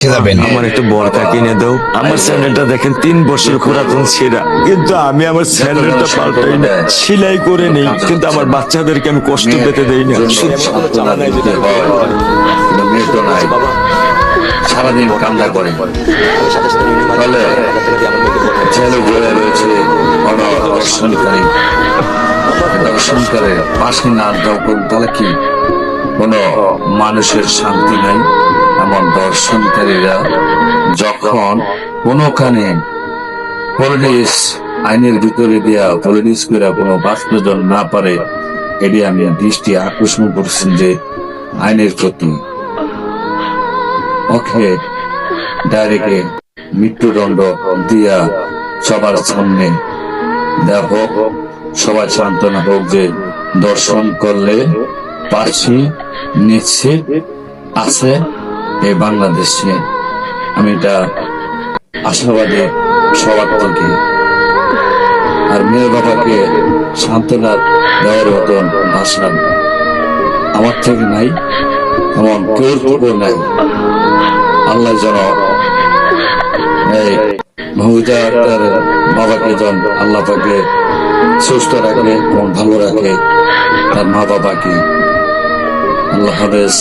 আমার একটু বড়টা কিনে দাও। আমার স্যান্ডেলটা দেখেন 3 বছর পুরাতন ছেঁড়া, কিন্তু আমি আমার স্যান্ডেলটা পাল্টাই না, সেলাই করে নেই, কিন্তু আমার বাচ্চাদেরকে আমি কষ্ট পেতে দেই না। সারাদিন কান্না করে ফলে ছেলে বয়ে রয়েছে দর্শনকারী দর্শনকারে পাশে না দাও তাহলে কি কোন মানুষের শান্তি নাই। এমন দর্শনকারীরা যখন কোনখানে পলিটিক্স আইনের ভিতরে দিয়া পলিটিক্স করে কোনো বাস্তজন না পারে, এটি আমি দৃষ্টি আকর্ষণ করছি যে আইনের প্রতি ওকে ডাইরেক্ট মৃত্যুদণ্ড দিয়া সবার সামনে দেওয়া হোক, সবাই সান্ত্বনা হোক যে দর্শন করলে পাশি নিশ্চিত আছে এই বাংলাদেশে। আমি এটা আশাবাদী সবার থেকে। আর মেয়ের বাবাকে সান্ত্বনা দেওয়ার মতন ভাষা আমার থেকে নাই, এমন কেউ নাই। আল্লাহ যেন এই মহিতা তার বাবাকে যেন আল্লাহ পাকে সুস্থ রাখে, মন ভালো রাখে, তার মা বাবাকে। আল্লাহ হাফেজ।